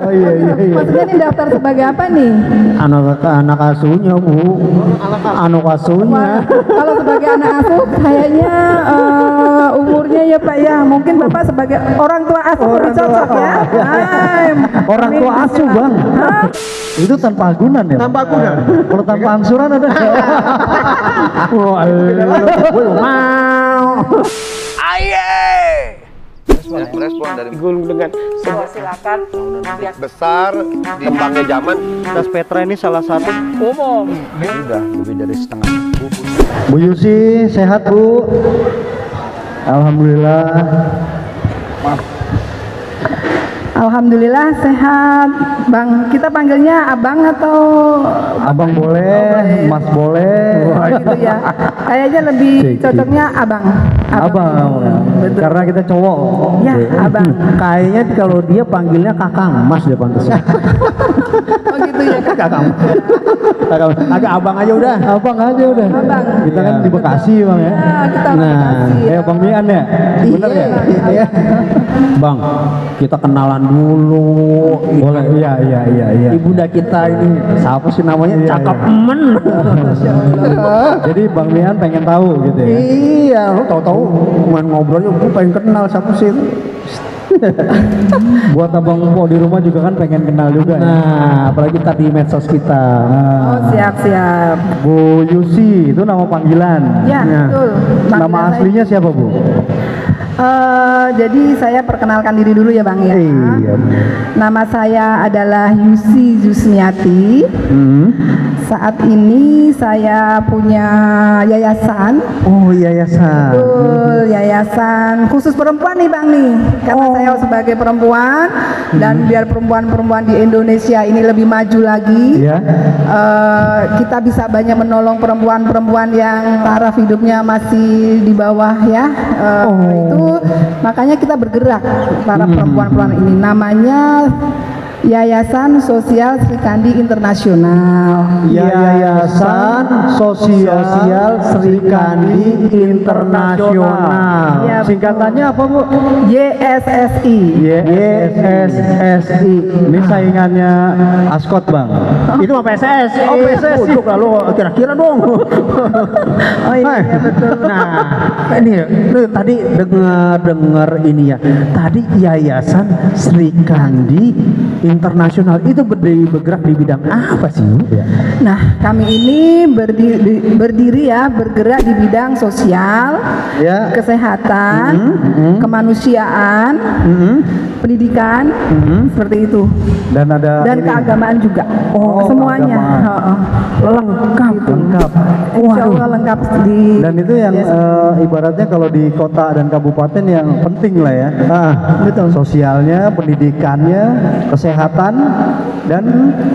Oh iya. Maksudnya ini daftar sebagai apa nih? Anak asuhnya Bu. Anak asuhnya. Wah, kalau sebagai anak asuh kayaknya umurnya ya Pak ya, mungkin Bapak sebagai orang tua asuh lebih cocok ya. Orang tua asuh Bang. Itu tanpa agunan ya? Tanpa agunan. Kalau tanpa angsuran ada? Wow. Respon dari gulung dengan silakan besar kembangnya zaman. Tas Petra ini salah satu Umum. Udah lebih dari setengah. Bu Yusi sehat Bu? Alhamdulillah. Alhamdulillah sehat, Bang. Kita panggilnya Abang atau Abang boleh, Mas boleh. gitu ya. Kayaknya lebih cocoknya Abang. Abang. Betul. Karena kita cowok. Ya, Abang. Kayaknya kalau dia panggilnya Kakang, Mas dia pantasnya. Oh gitu ya, Kakang. Agak abang aja udah. Abang aja udah. Abang. Kita kan di Bekasi Bang ya. Kita orang Bekasi, ya. Bang Mian ya. Bener ya? Iya. Bang, kita kenalan dulu. Boleh. Iya. Ibunda kita ini siapa sih namanya? Cakep men. Jadi Bang Mian pengen tahu gitu ya. Iya, lu tahu-tahu main ngobrolnya gue pengen kenal siapa sih itu. Buat abang Po di rumah juga kan pengen kenal juga. Nah, apalagi tadi medsos kita. Oh siap. Bu Yusi itu nama panggilan. Ya, betul. Nama Panggilan aslinya siapa Bu? Jadi saya perkenalkan diri dulu ya Bang ya. Iya. Nama saya adalah Yusi Jusmiati. Saat ini saya punya yayasan. Oh yayasan. Betul, yayasan khusus perempuan nih Bang nih. Karena saya sebagai perempuan dan biar perempuan-perempuan di Indonesia ini lebih maju lagi. Ya. Kita bisa banyak menolong perempuan-perempuan yang taraf hidupnya masih di bawah ya. Itu makanya kita bergerak para perempuan-perempuan ini. Namanya Yayasan Sosial Sri Kandi Internasional. Yayasan Sosial Sri Kandi Internasional. Ya, singkatannya apa Bu? YSSI. YSSI. Ini saingannya Askot Bang. Itu apa PSSI? Oh PSSI. Lalu kira-kira dong. Oh iya, betul. Nah, ini tadi dengar ini ya. Tadi Yayasan Sri Kandi Internasional itu bergerak di bidang apa sih? Nah, kami ini berdiri ya, bergerak di bidang sosial, ya. Kesehatan, kemanusiaan, pendidikan, seperti itu. Dan ada keagamaan juga. Semuanya. Lengkap. Insya Allah lengkap di. Dan itu yang ibaratnya kalau di kota dan kabupaten yang penting lah ya. Betul. Sosialnya, pendidikannya, kesehatan dan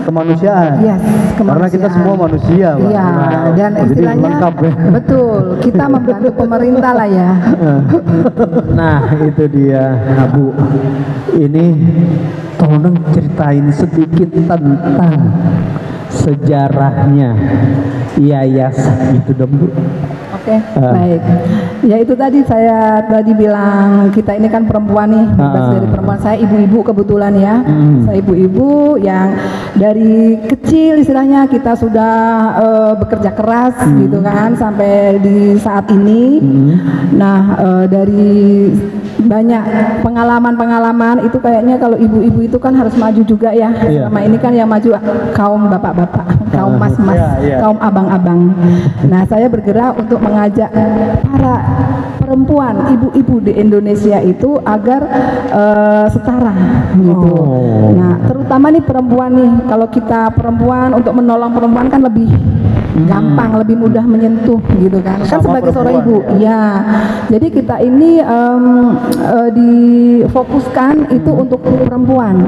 kemanusiaan. Yes, Karena kita semua manusia, Pak. Iya, dan Jadi istilahnya lengkap ya. betul. Kita membantu pemerintah lah ya. Nah, itu dia, nah, Bu. Ini tolong ceritain sedikit tentang sejarahnya yayasan itu dong Bu. Oke, baik. Ya itu tadi saya bilang kita ini kan perempuan nih, bebas dari perempuan. Saya ibu-ibu kebetulan ya. Saya ibu-ibu yang dari kecil istilahnya kita sudah bekerja keras gitu kan sampai di saat ini. Nah, dari banyak pengalaman itu kayaknya kalau ibu-ibu itu kan harus maju juga ya. Selama ini kan yang maju kaum bapak-bapak, kaum mas-mas, kaum abang-abang. Nah, saya bergerak untuk mengajak para perempuan, ibu-ibu di Indonesia itu agar setara gitu. Nah, terutama nih perempuan nih, kalau kita perempuan untuk menolong perempuan kan lebih gampang, lebih mudah menyentuh gitu kan. Kan sebagai seorang ibu, ya. Jadi kita ini difokuskan itu untuk perempuan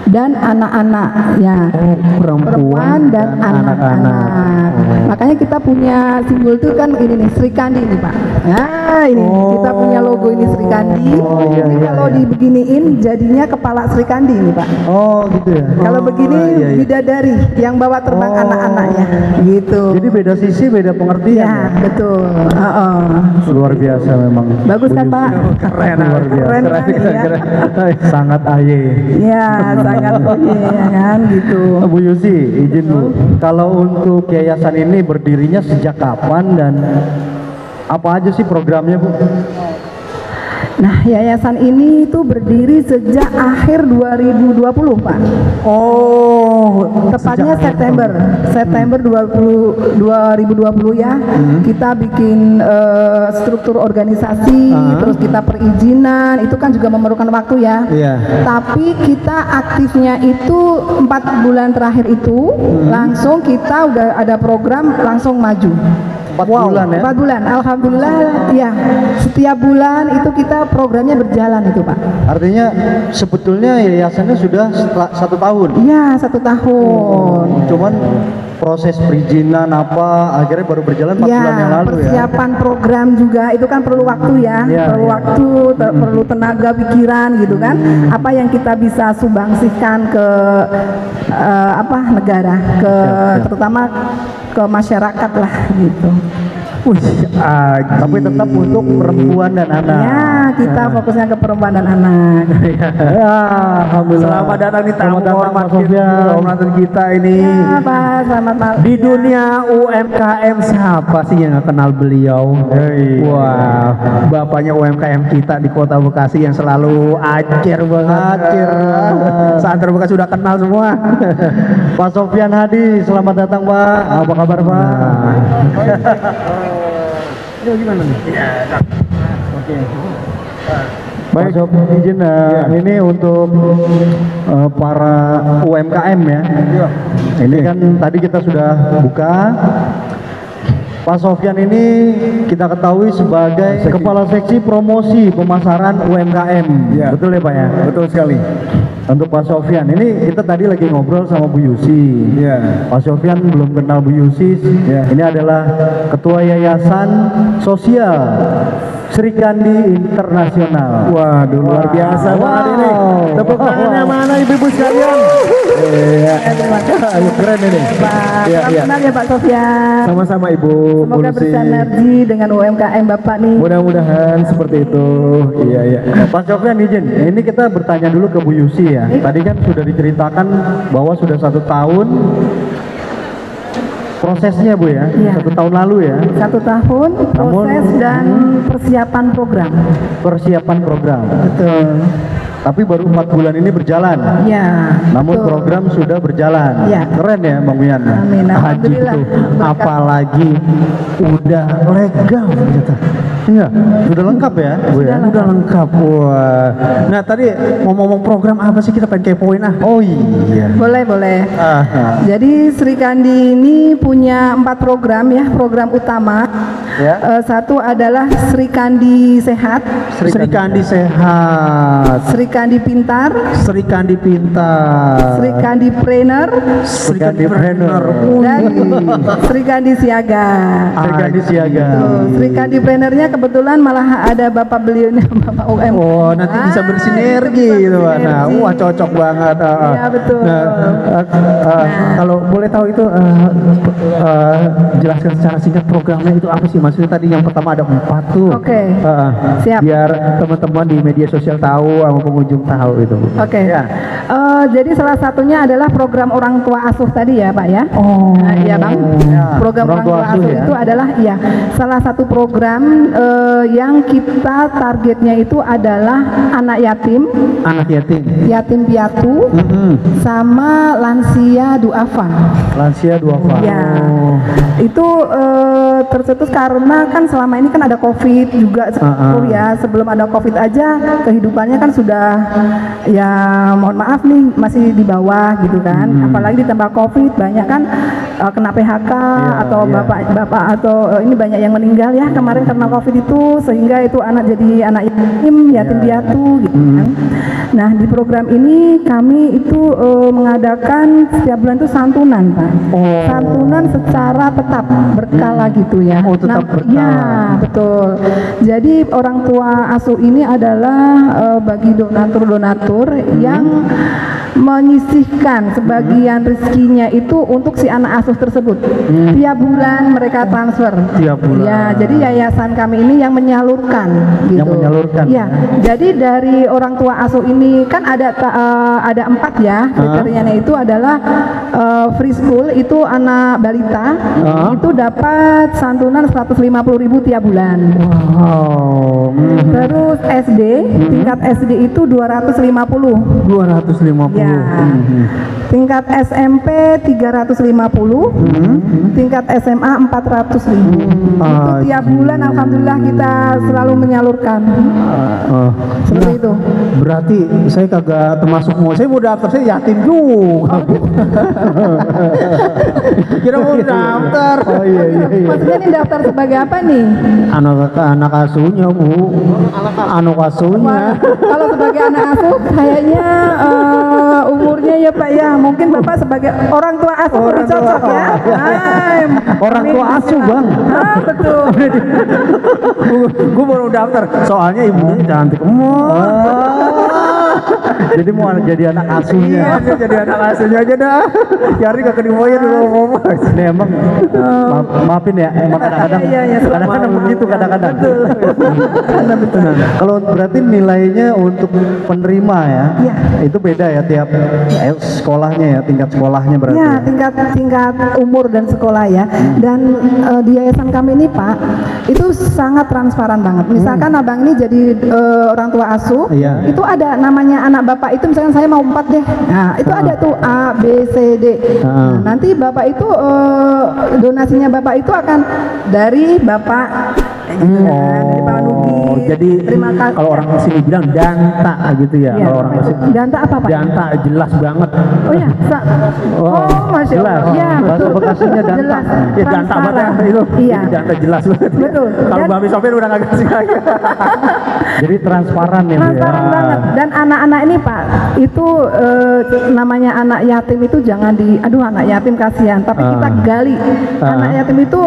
dan anak-anak ya. Perempuan dan anak-anak. Makanya kita punya simbol itu kan ini nih, Sri Kandi nih Pak. Nah ini kita punya logo ini Sri Kandi. Jadi kalau dibeginiin jadinya kepala Sri Kandi nih Pak. Oh gitu ya. Kalau begini bidadari yang bawa terbang anak-anaknya gitu. Jadi beda sisi, beda pengertian. Ya, betul. Luar biasa memang. Bagus kan Pak? Keren, luar biasa. Keren kan, ya. Sangat aye. Ya, sangat sangat ya kan gitu. Bu Yusi, izin Bu. Kalau untuk yayasan ini berdirinya sejak kapan dan apa aja sih programnya Bu? Nah, yayasan ini itu berdiri sejak akhir 2020, Pak. Oh, Tepatnya September 2020 ya. Kita bikin struktur organisasi, terus kita perizinan, itu kan juga memerlukan waktu ya. Iya. Tapi kita aktifnya itu 4 bulan terakhir itu langsung kita udah ada program langsung maju. 4 bulan ya? 4 bulan, alhamdulillah ya. Setiap bulan itu kita programnya berjalan itu Pak. Artinya sebetulnya yayasannya sudah 1 tahun? Iya, 1 tahun. Cuman proses perizinan apa akhirnya baru berjalan 4 bulan yang lalu ya? Persiapan program juga itu kan perlu waktu ya, perlu waktu, perlu tenaga pikiran gitu kan. Apa yang kita bisa sumbangsikan ke negara, terutama ke masyarakat lah gitu. Tapi tetap untuk perempuan dan anak. Ya, kita fokusnya ke perempuan dan anak. Ya, alhamdulillah. Selamat datang di tamu kehormatan kita ini. Ya, Pak, selamat malam. Di dunia UMKM siapa sih yang nggak kenal beliau? Wah, bapaknya UMKM kita di Kota Bekasi yang selalu acer banget. Santri Bekasi sudah kenal semua. Pak Sofyan Hadi, selamat datang Pak. Apa kabar Pak? Ini gimana nih? Oke. Baik, izin ini untuk para UMKM ya. Ini kan tadi kita sudah buka. Pak Sofyan ini kita ketahui sebagai Kepala Seksi Promosi Pemasaran UMKM. Ya. Betul ya Pak ya? Betul sekali. Untuk Pak Sofyan, ini kita tadi lagi ngobrol sama Bu Yusi. Ya. Pak Sofyan belum kenal Bu Yusi. Ya. Ini adalah Ketua Yayasan Sosial Sri Kandi Internasional. Waduh, luar biasa banget ini. Tepuk tangannya mana ibu-ibu sekalian? Iya, keren ini. Pak, kenal ya Pak Sofyan. Sama-sama Ibu. Semoga bersinergi dengan UMKM Bapak nih. Mudah-mudahan seperti itu. Iya. Pak Sofyan izin, ini kita bertanya dulu ke Bu Yusi ya. Tadi kan sudah diceritakan bahwa sudah 1 tahun prosesnya Bu ya, 1 tahun lalu ya. 1 tahun proses dan persiapan program. Persiapan program. Betul. Tapi baru 4 bulan ini berjalan. Ya. Namun program sudah berjalan. Ya. Keren ya Bang Wian. Amin. Alhamdulillah. Apalagi udah legal ternyata. Iya, sudah lengkap ya? Sudah lengkap. Wah. Nah tadi ngomong-ngomong program apa sih kita pengen kepoin ah? Oh iya. Boleh. Jadi Sri Kandi ini punya 4 program ya, program utama. Ya. 1 adalah Sri Kandi Sehat. Sri Kandi Sehat. Sri Kandi Pintar. Sri Kandi Pintar. Sri Kandi Trainer. Sri Kandi Trainer. Dan Sri Kandi Siaga. Sri Kandi Siaga. Sri Kandi Trainernya kebetulan malah ada bapak beliaunya Bapak UM. Oh, nanti bisa bersinergi gitu Pak. Nah, wah cocok banget. Iya betul. Kalau boleh tahu itu jelaskan secara singkat programnya itu apa sih? Maksudnya tadi yang pertama ada 4 tuh. Oke. Siap. Biar teman-teman di media sosial tahu, sama pengunjung tahu itu. Oke. Ya. Jadi salah satunya adalah program orang tua asuh tadi ya Pak ya. Oh. Iya Bang. Program orang tua asuh ya? Itu adalah salah satu program yang kita targetnya itu adalah anak yatim, yatim piatu, sama lansia duafa. Ya, itu tercetus karena kan selama ini kan ada COVID juga ya. Sebelum ada COVID aja kehidupannya kan sudah ya mohon maaf nih masih di bawah gitu kan. Apalagi ditambah COVID banyak kan kena PHK atau bapak atau ini banyak yang meninggal ya kemarin karena COVID itu, sehingga itu anak jadi anak yatim piatu gitu kan. Nah di program ini kami itu mengadakan setiap bulan itu santunan Pak. Santunan secara tetap berkala gitu ya. Tetap berkala. Ya betul. Jadi orang tua asuh ini adalah bagi donatur yang menyisihkan sebagian rezekinya itu untuk si anak asuh tersebut. Tiap bulan mereka transfer. Tiap bulan. Ya, jadi yayasan kami ini yang menyalurkan gitu. Yang menyalurkan. Ya, jadi dari orang tua asuh ini kan ada 4 ya. Kriterianya itu adalah free school itu anak balita itu dapat santunan 150.000 tiap bulan. Wow. Terus SD, tingkat SD itu 250. 250. Ya. Tingkat SMP 350, tingkat SMA 400.000. Itu tiap bulan alhamdulillah kita selalu menyalurkan. Seperti itu. Berarti saya kagak termasuk saya mau daftar, saya yatim juga. Kira mau daftar. Oh iya. Maksudnya ini daftar sebagai apa nih? Anak asuhnya, Bu. Anak asuhnya. Wah, kalau sebagai anak asuh kayaknya umurnya ya Pak ya, mungkin Bapak sebagai orang tua asuh lebih cocok ya. Orang tua asuh, Bang. Betul. Gue baru daftar, soalnya ibunya cantik. Jadi mau jadi anak asuhnya. Iya, jadi anak asuhnya aja dah. Cari gak kedimoyan dulu. Ini emang maafin ya, emang kadang-kadang begitu kadang-kadang. Betul. Kalau berarti nilainya untuk penerima ya, itu beda ya tiap sekolahnya ya, tingkat sekolahnya berarti. Ya, tingkat umur dan sekolah ya. Dan di yayasan kami ini Pak, itu sangat transparan banget. Misalkan abang ini jadi orang tua asuh, itu ada namanya anak bapak itu, misalkan saya mau 4 deh. Nah, itu ada tuh A, B, C, D. Nah, nanti bapak itu donasinya bapak itu akan dari bapak. Dari Pak Nugi. Jadi terima kasih. Kalau orang sini bilang danta gitu ya. Kalau orang sini danta apa Pak? Danta jelas banget. Oh ya. Masya Allah. Ya, bahasa Bekasinya danta. Jelas. Ya danta banget itu. Iya. Danta jelas banget. Betul. Kalau Mbak Sofir udah nggak kasih lagi. Jadi transparan ya. Transparan banget. Dan anak-anak ini Pak, itu namanya anak yatim itu jangan anak yatim kasihan, tapi kita gali. Anak yatim itu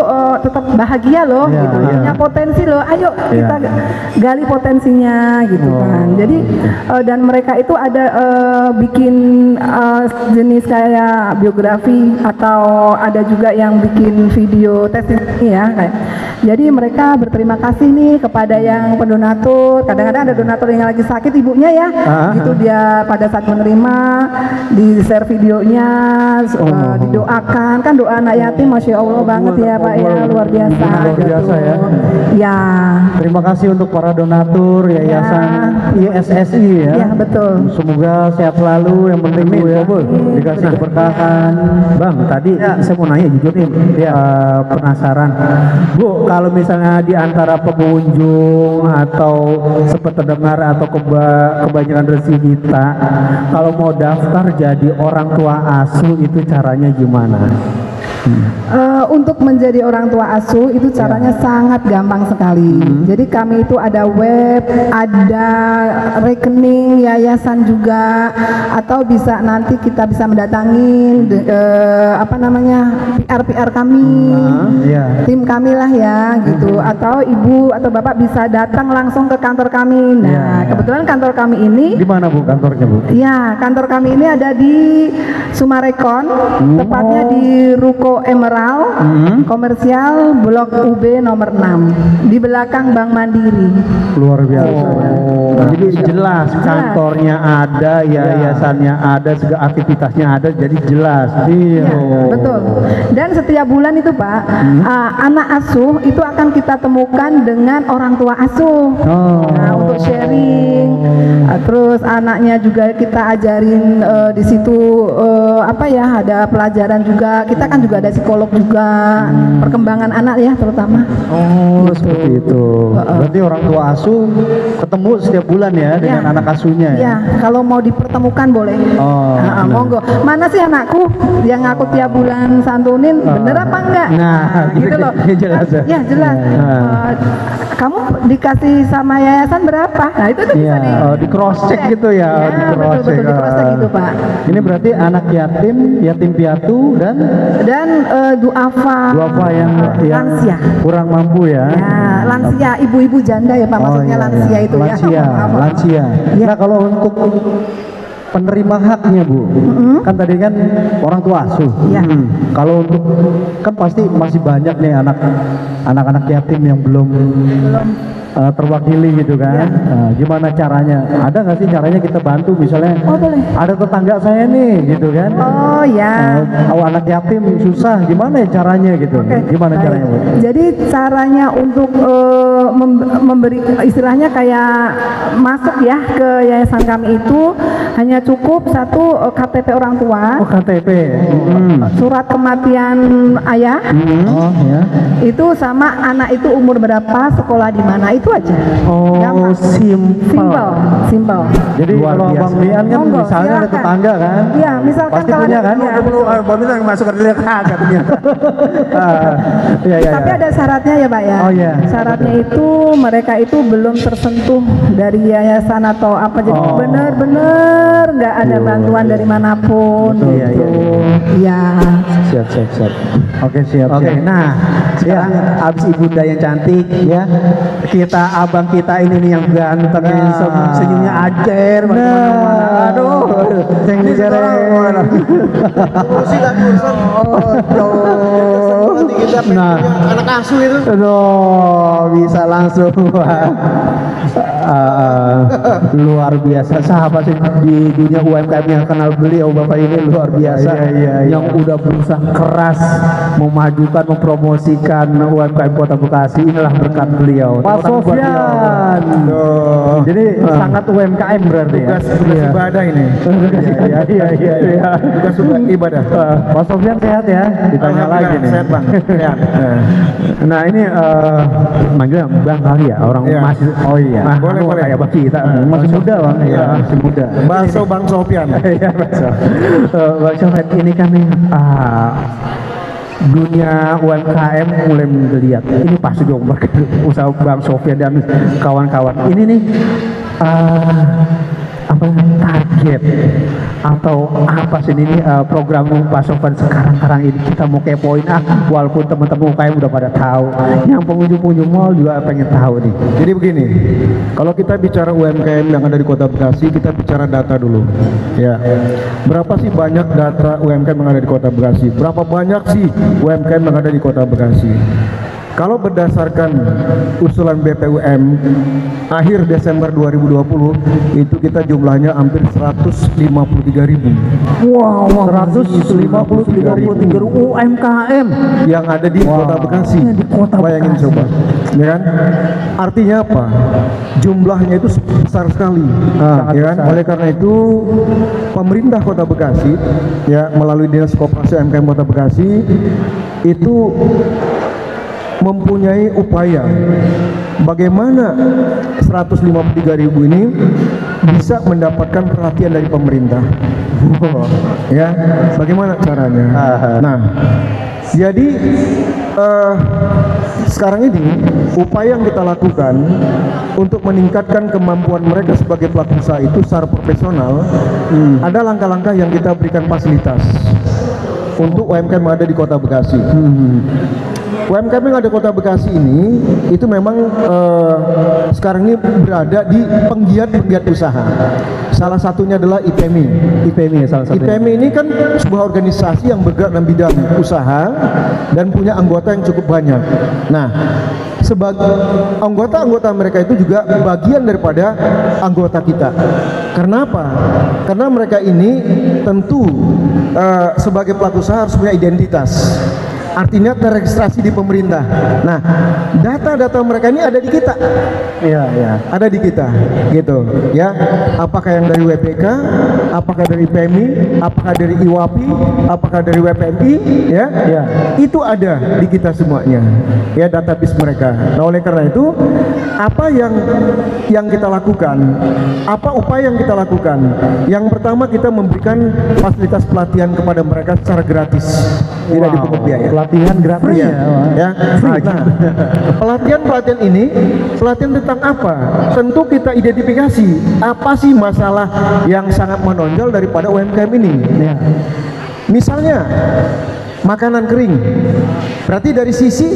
tetap bahagia loh, gitu. Punya potensi loh. Ayo kita gali potensinya gitu kan. Jadi dan mereka itu ada bikin jenis kayak biografi atau ada juga yang bikin video testimoni ya kayak. Jadi mereka berterima kasih nih kepada yang pendonatur. Kadang-kadang ada donatur yang lagi sakit ibunya ya, gitu dia pada saat menerima di share videonya, didoakan kan doa anak yatim, masya Allah banget ya Pak ya, luar biasa. Luar biasa ya. Ya. Terima kasih untuk para donatur yayasan ISSI ya. Ya betul. Semoga sehat selalu, yang penting Bu ya, dikasih keberkahan. Bang, tadi saya mau nanya jujur nih, penasaran. Bu, kalau misalnya di antara pengunjung atau sempat terdengar atau kebanyakan rezeki kita, kalau mau daftar jadi orang tua asuh itu caranya gimana? Untuk menjadi orang tua asuh itu caranya sangat gampang sekali. Jadi kami itu ada web, ada rekening yayasan juga, atau bisa nanti kita bisa mendatangin PR kami, tim kami lah ya gitu. Atau ibu atau bapak bisa datang langsung ke kantor kami. Nah kebetulan kantor kami ini di mana Bu kantornya Bu? Ya kantor kami ini ada di Sumarekon, tepatnya di Ruko Emerald, komersial Blok UB nomor 6 di belakang Bank Mandiri. Luar biasa. Jadi jelas kantornya ada, yayasannya ada, segala aktivitasnya ada, jadi jelas. Ya, betul. Dan setiap bulan itu Pak, anak asuh itu akan kita temukan dengan orang tua asuh. Nah, untuk sharing, terus anaknya juga kita ajarin di situ ada pelajaran juga. Kita kan juga ada psikolog juga, perkembangan anak ya terutama. Seperti itu. Berarti orang tua asuh ketemu setiap bulan ya dengan anak asuhnya ya? Ya, kalau mau dipertemukan boleh. Monggo. Mana sih anakku yang aku tiap bulan santunin, bener apa enggak? Gitu loh. Jelas ya? Ya jelas. Kamu dikasih sama yayasan berapa? Nah itu tuh bisa di cross check gitu ya? Betul, di cross check gitu Pak. Ini berarti anak yatim piatu dan duafa yang lansia, kurang mampu ya. Lansia, ibu-ibu janda ya Pak, maksudnya lansia itu lansia. ya. Nah kalau untuk penerima haknya Bu, kan tadi kan orang tua asuh. Iya. Kalau untuk kan pasti masih banyak nih anak-anak yatim yang belum terwakili gitu kan. Nah, gimana caranya? Ada nggak sih caranya kita bantu misalnya? Oh boleh. Ada tetangga saya nih gitu kan. Oh ya. Anak yatim susah, gimana ya caranya gitu? Gimana Baik. caranya Bu? Jadi caranya untuk memberi istilahnya kayak masuk ya ke yayasan kami itu hanya cukup satu KTP orang tua, Oh KTP. surat kematian ayah, Oh ya. itu sama anak itu umur berapa, sekolah di mana, itu aja. Oh Gampang. Simple. Jadi Luar kalau biasa. Bang Mian kan Monggo, misalnya ada silakan. tetangga kan? Iya, misalkan Pasti kalau punya kan? iya. Bang Mian masuk ke dia kagak ternyata. Iya. Tapi ada syaratnya ya Pak ya. Oh, iya. Syaratnya itu mereka itu belum tersentuh dari yayasan atau apa, jadi benar-benar nggak ada bantuan dari manapun. Betul, iya, gitu. Iya. Siap. Oke siap. Oke, siap. nah sekarang abis ibunda yang cantik ya, kita abang kita ini nih yang ganteng, yang senyumnya ajer, aduh, Ini sekarang nah, Anak asuh itu. aduh, bisa langsung luar biasa. Siapa sih di dunia UMKM yang kenal beliau Bapak ini luar biasa, yang udah berusaha keras memajukan, mempromosikan UMKM Kota Bekasi. Inilah berkat beliau. Pak Orang buat Sofyan. Jadi sangat UMKM berarti ya. Tugas ibadah ini. Iya. Tugas ibadah. Pak Sofyan sehat ya? Ditanya lagi nih. Sehat Bang. Sehat. Nah ini manggil Bang kali ya, orang Iya. masih. Oh iya. Nah, boleh. Kayak Bang kita masih muda Bang. Iya, masih muda. Bakso Bang Sofian. Iya, bakso. Bang Sofyan ini kan nih dunia UMKM mulai menggeliat. Ini pasti dong usaha Bang Sofyan dan kawan-kawan. Ini nih apa target atau apa sih ini program Pak Sofyan sekarang ini kita mau kepoin walaupun teman-teman UMKM udah pada tahu, yang pengunjung mall juga pengen tahu nih. Jadi begini, kalau kita bicara UMKM yang ada di Kota Bekasi, kita bicara data dulu. Ya, berapa sih banyak data UMKM yang ada di Kota Bekasi? Berapa banyak sih UMKM yang ada di Kota Bekasi? Kalau berdasarkan usulan BPUM akhir Desember 2020 itu kita jumlahnya hampir 153.000. Wow, 153.000 UMKM yang ada di Kota Bekasi. Di Kota Bayangin Bekasi. coba, ya kan? Artinya apa? Jumlahnya itu besar sekali, ya kan? Oleh karena itu pemerintah Kota Bekasi, ya melalui Dinas Koperasi UMKM Kota Bekasi itu mempunyai upaya bagaimana 153.000 ini bisa mendapatkan perhatian dari pemerintah. Ya, bagaimana caranya? Nah, jadi sekarang ini upaya yang kita lakukan untuk meningkatkan kemampuan mereka sebagai pelaku usaha itu secara profesional, ada langkah-langkah yang kita berikan fasilitas untuk UMKM yang ada di Kota Bekasi. UMKM yang ada di Kota Bekasi ini itu memang sekarang ini berada di penggiat usaha. Salah satunya adalah IPMI. IPMI ya salah satunya. IPMI ini kan sebuah organisasi yang bergerak dalam bidang usaha dan punya anggota yang cukup banyak. Nah, sebagai anggota mereka itu juga bagian daripada anggota kita. Karena apa? Karena mereka ini tentu sebagai pelaku usaha harus punya identitas. Artinya terregistrasi di pemerintah. Nah, data-data mereka ini ada di kita. Iya. Ada di kita, gitu. Ya, apakah yang dari WPK, apakah dari PMI, apakah dari IWAPI, apakah dari WPMI, ya, itu ada di kita semuanya. Ya, database mereka. Nah, oleh karena itu, apa yang kita lakukan? Apa upaya yang kita lakukan? Yang pertama kita memberikan fasilitas pelatihan kepada mereka secara gratis, tidak dipungut biaya. Pelatihan gratis Ya. Nah, pelatihan ini pelatihan tentang apa? Tentu kita identifikasi apa sih masalah yang sangat menonjol daripada UMKM ini. Misalnya makanan kering, berarti dari sisi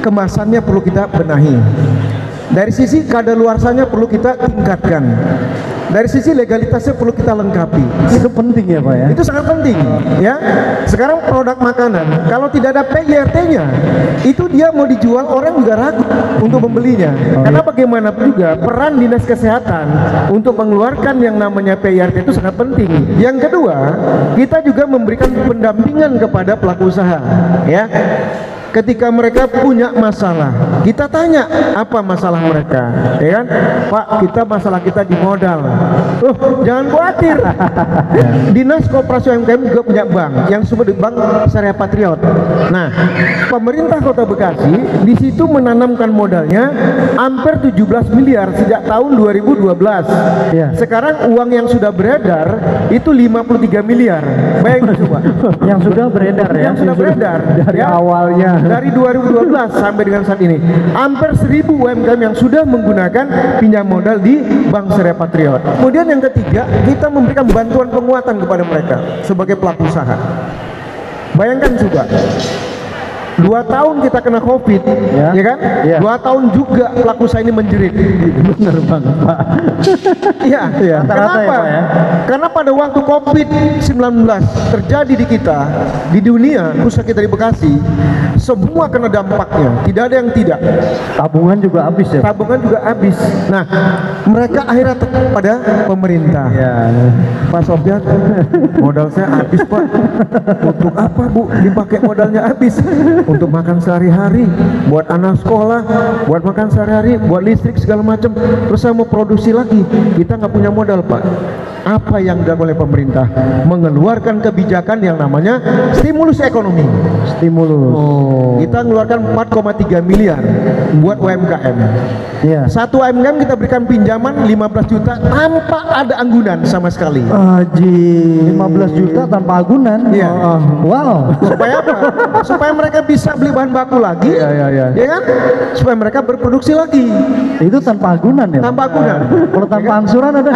kemasannya perlu kita benahi, dari sisi kadaluarsanya perlu kita tingkatkan. dari sisi legalitasnya perlu kita lengkapi. Itu penting ya Pak ya. Itu sangat penting ya. Sekarang produk makanan kalau tidak ada PIRT-nya, itu dia mau dijual orang juga ragu untuk membelinya. Karena bagaimanapun juga peran dinas kesehatan untuk mengeluarkan yang namanya PIRT itu sangat penting. Yang kedua, kita juga memberikan pendampingan kepada pelaku usaha ya. Ketika mereka punya masalah, kita tanya apa masalah mereka, ya kan? Pak, masalah kita di modal. Jangan khawatir. Dinas Koperasi UMKM juga punya bank yang disebut Bank Syariah Patriot. Nah, pemerintah Kota Bekasi di situ menanamkan modalnya hampir 17 miliar sejak tahun 2012. Ya. Sekarang uang yang sudah beredar itu 53 miliar. Bayangin coba. Yang sudah beredar ya. Yang sudah beredar dari ya. Awalnya. Dari 2012 sampai dengan saat ini hampir 1000 UMKM yang sudah menggunakan pinjam modal di Bank Syariah Patriot. Kemudian yang ketiga, kita memberikan bantuan penguatan kepada mereka sebagai pelaku usaha. Bayangkan juga 2 tahun kita kena COVID, ya kan? 2 tahun juga pelaku usaha ini menjerit. Bener banget Pak. Iya. Rata-rata Kenapa? ya, Pak, ya? Karena pada waktu COVID-19 terjadi di kita, di dunia, khususnya kita di Bekasi, semua kena dampaknya. Tidak ada yang tidak. Tabungan juga habis ya. Tabungan juga habis. Nah, mereka akhirnya pada pemerintah. Ya. Pak Sofyan, modal saya habis Pak. Untuk apa Bu? Dipakai modalnya habis. Untuk makan sehari-hari, buat anak sekolah, buat makan sehari-hari, buat listrik segala macam. Terus saya mau produksi lagi, kita nggak punya modal Pak. Apa yang dilakukan oleh pemerintah? Mengeluarkan kebijakan yang namanya stimulus ekonomi. Stimulus. Kita mengeluarkan 4,3 miliar buat UMKM. Iya. Satu UMKM kita berikan pinjaman 15 juta tanpa ada anggunan sama sekali. Haji 15 juta tanpa agunan. Iya. Wow. Supaya apa? Supaya mereka bisa beli bahan baku lagi. Iya. Ya kan? Supaya mereka berproduksi lagi. Itu tanpa agunan ya. Tanpa agunan. Kalau tanpa angsuran ada.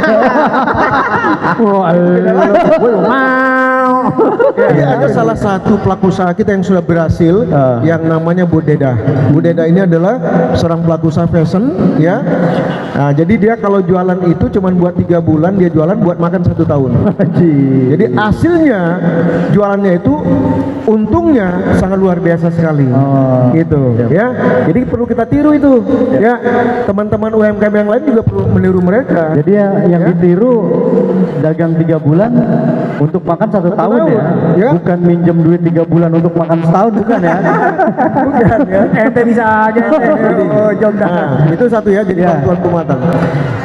Jadi ada salah satu pelaku usaha kita yang sudah berhasil, yang namanya Bu Deda. Bu Deda ini adalah seorang pelaku usaha fashion, ya. Nah, jadi dia kalau jualan itu cuma buat 3 bulan, dia jualan buat makan 1 tahun. Jadi hasilnya jualannya itu untungnya sangat luar biasa sekali, gitu, ya. Jadi perlu kita tiru itu, ya. Teman-teman UMKM yang lain juga perlu meniru mereka. Jadi yang ditiru dagang 3 bulan untuk makan 1 tahun ya. Bukan minjem duit 3 bulan untuk makan setahun, bukan ya. Bukan ya. Ente bisa aja. Nah, itu satu ya, jadi bantuan penguatan.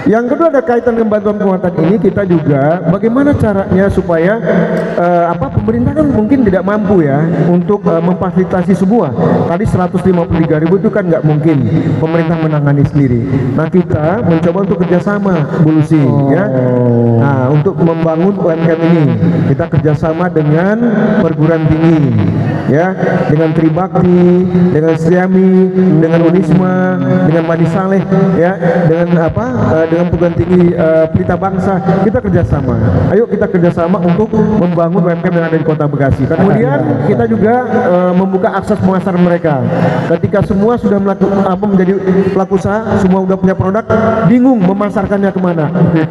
Yang kedua ada kaitan dengan bantuan penguatan ini, kita juga bagaimana caranya supaya pemerintah kan mungkin tidak mampu ya untuk memfasilitasi semua. Tadi 153.000 itu kan nggak mungkin pemerintah menangani sendiri. Nah, kita mencoba untuk kerjasama, Bu Lucy, ya. Nah, untuk membangun UMKM ini kita kerjasama dengan perguruan tinggi, ya, dengan Tribakti, dengan Sriami, dengan Unisma, dengan Madi Saleh, ya, dengan dengan perguruan tinggi Pelita Bangsa. Kita kerjasama. Ayo kita kerjasama untuk membangun UMKM yang ada di Kota Bekasi. Kemudian kita juga membuka akses pemasaran mereka. Ketika semua sudah menjadi pelaku usaha, semua udah punya produk, bingung memasarkannya kemana,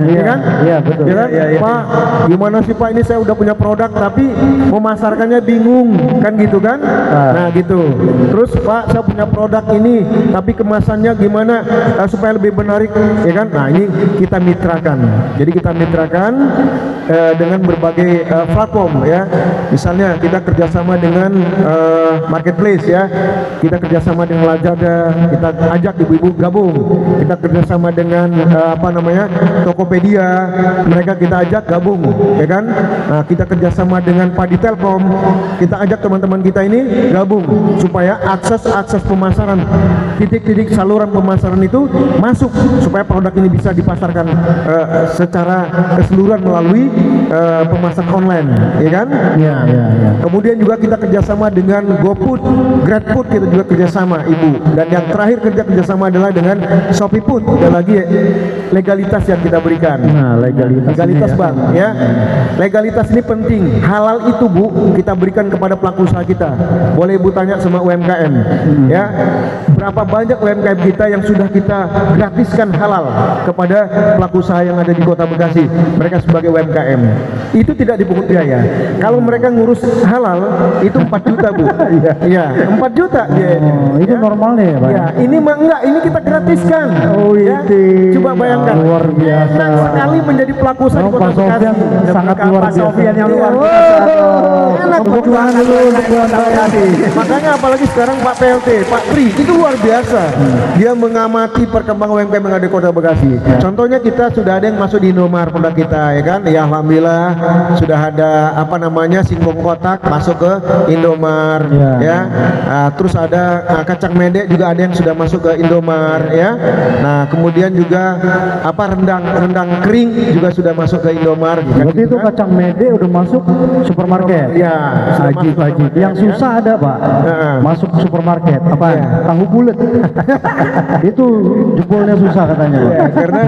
ya kan? Iya betul. Ya kan? Pak, gimana sih Pak, ini saya udah punya produk tapi memasarkannya bingung, kan gitu kan? Nah gitu. Terus Pak, saya punya produk ini tapi kemasannya gimana supaya lebih menarik, ya kan? Nah ini kita mitrakan. Jadi kita mitrakan dengan berbagai platform, ya. Misalnya kita kerjasama dengan marketplace, ya. Kita kerjasama dengan Lazada, kita ajak ibu-ibu gabung. Kita kerjasama dengan Tokopedia, mereka kita ajak gabung, ya kan? Nah, kita kerjasama dengan Padi Telkom, kita ajak teman-teman kita ini gabung supaya akses pemasaran, titik-titik saluran pemasaran itu masuk supaya produk ini bisa dipasarkan secara keseluruhan melalui pemasaran online, ya kan? Iya. Kemudian juga kita kerjasama dengan GoFood, GrabFood, kita juga kerjasama, Ibu. Dan yang terakhir kerjasama adalah dengan Shopee Food. Dan lagi legalitas yang kita berikan. Nah, legalitas Bang, ya. Legalitas ini penting. Halal itu Bu kita berikan kepada pelaku usaha kita. Boleh Ibu tanya sama UMKM, ya. berapa banyak UMKM kita yang sudah kita gratiskan halal kepada pelaku usaha yang ada di Kota Bekasi. Mereka sebagai UMKM itu tidak dipungut biaya. Kalau mereka ngurus halal itu 4 juta Bu. Iya, 4 juta dia. Itu normalnya ya Pak? Ya, ini mah enggak, ini kita gratiskan. Oh ya. Coba bayangkan. Luar biasa. Enak sekali menjadi pelaku usaha di Kota Pak Bekasi. sangat luar biasa. Sofian yang luar biasa. Enak Tepuk tangan dulu untuk Kota Bekasi. Makanya apalagi sekarang Pak PLT, Pak Tri itu luar biasa. Dia mengamati perkembangan UMKM yang ada di Kota Bekasi. Contohnya kita sudah ada yang masuk di Indomart produk kita, ya kan? Ya alhamdulillah sudah ada apa namanya singkong kotak masuk ke Indomart, ya. Terus ada kacang mede juga ada yang sudah masuk ke Indomart, ya. Nah kemudian juga apa rendang kering juga sudah masuk ke Indomart. Berarti itu kacang mede udah masuk supermarket? Ya, Haji. Yang susah ada Pak, masuk supermarket apa? Tahu bulat. Itu jempolnya susah katanya Pak. Ya, karena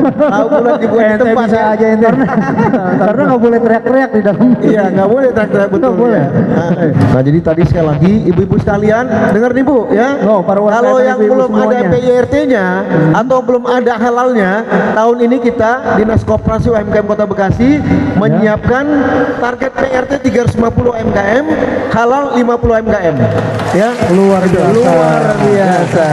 tahu bulat dibuat di tempat bisa aja ente. Karena nggak boleh teriak-teriak di dalam. Iya, nggak boleh teriak-teriak, betul. Boleh. Nah, jadi tadi sekali lagi ibu-ibu sekalian dengar nih Bu ya. Kalau yang belum ada PIRT-nya atau belum ada halalnya, tahun ini kita Dinas Koperasi UMKM Kota Bekasi menyiapkan target PIRT 350 UMKM, halal 50 UMKM. Ya, Luar biasa.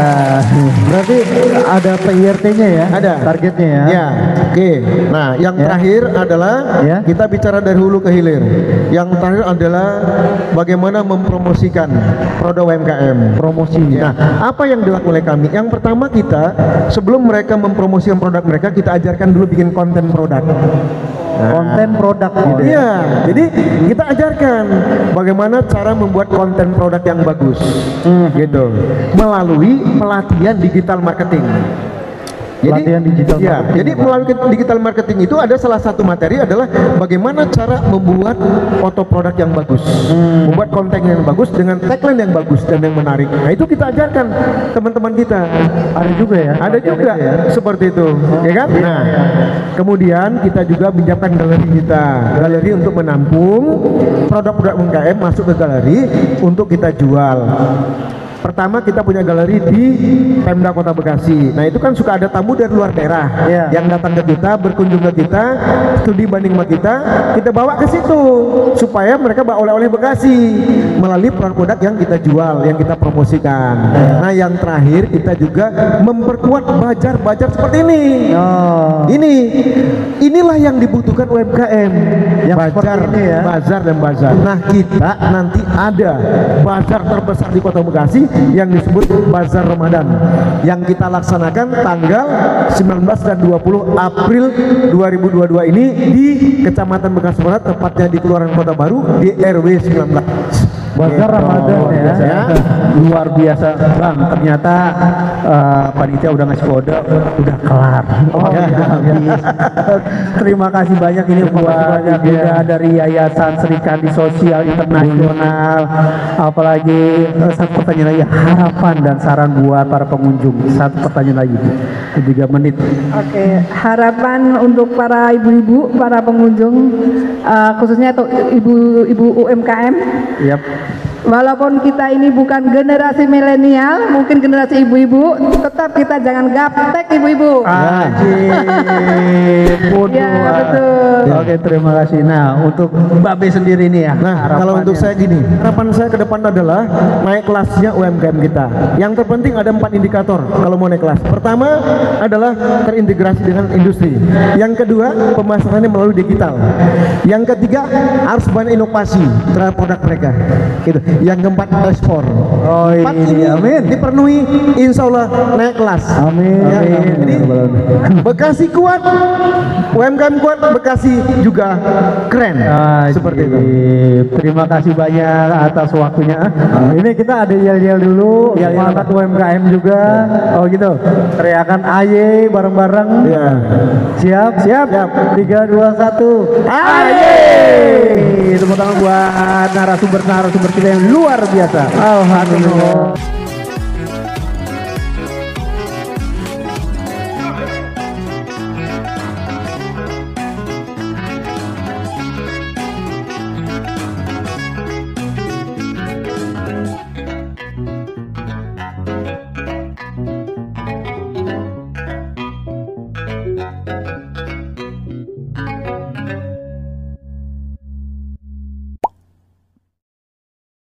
Berarti ada PIRT-nya ya? Ada Targetnya ya? Ya, oke. Nah, yang terakhir adalah kita bicara dari hulu ke hilir. Yang terakhir adalah bagaimana mempromosikan produk UMKM. Promosinya. Nah, apa yang dilakukan oleh kami? Yang pertama kita sebelum mereka mempromosikan produk mereka, kita ajarkan dulu bikin konten produk. Konten produk gitu. Iya, jadi kita ajarkan bagaimana cara membuat konten produk yang bagus, gitu, melalui pelatihan digital marketing. Pelatihan digital marketing. Jadi melalui digital marketing itu ada salah satu materi adalah bagaimana cara membuat foto produk yang bagus, membuat konten yang bagus dengan tagline yang bagus dan yang menarik. Nah itu kita ajarkan teman-teman kita. Ada juga ya? Ada juga seperti itu, ya kan? Nah, kemudian kita juga menyiapkan galeri kita, galeri untuk menampung produk-produk UMKM masuk ke galeri untuk kita jual. Pertama kita punya galeri di Pemda Kota Bekasi. Nah itu kan suka ada tamu dari luar daerah yang datang ke kita, berkunjung ke kita, studi banding sama kita bawa ke situ supaya mereka bawa oleh-oleh Bekasi melalui produk-produk yang kita jual, yang kita promosikan. Nah yang terakhir kita juga memperkuat bazar-bazar seperti ini. Inilah yang dibutuhkan UMKM. Yang bazar, bazar dan bazar. Nah kita nanti ada bazar terbesar di Kota Bekasi yang disebut Bazar Ramadan yang kita laksanakan tanggal 19 dan 20 April 2022 ini di Kecamatan Bekasi Barat, tepatnya di Kelurahan Kota Baru di RW 19. Bazar Ramadan ya. Luar biasa Bang, ternyata panitia udah ngasih kode, udah kelar. Habis. Terima kasih banyak ini buat juga dari Yayasan Serikandi Sosial Internasional. Apalagi satu pertanyaan lagi, harapan dan saran buat para pengunjung. Satu pertanyaan lagi, 3 menit. Oke, harapan untuk para ibu-ibu, para pengunjung, khususnya untuk ibu-ibu UMKM. Walaupun kita ini bukan generasi milenial, mungkin generasi ibu-ibu, tetap kita jangan gaptek ibu-ibu. Ya, betul. Oke, terima kasih. Nah, untuk Mbak B sendiri nih ya. Nah, kalau untuk saya gini, harapan saya ke depan adalah naik kelasnya UMKM kita. Yang terpenting ada 4 indikator kalau mau naik kelas. Pertama adalah terintegrasi dengan industri. Yang kedua, pemasarannya melalui digital. Yang ketiga, harus banyak inovasi terhadap produk mereka. Gitu. Yang keempat, ekspor. Empat ini dipenuhi, insya Allah naik kelas. Amin. Jadi Bekasi kuat, UMKM kuat, Bekasi juga keren. Seperti itu. Terima kasih banyak atas waktunya. Ini kita ada yel-yel dulu, semangat UMKM juga. Oh gitu. Teriakan AY bareng-bareng. Siap. 3, 2, 1. AY. Tepuk tangan buat narasumber kita yang luar biasa. Alhamdulillah.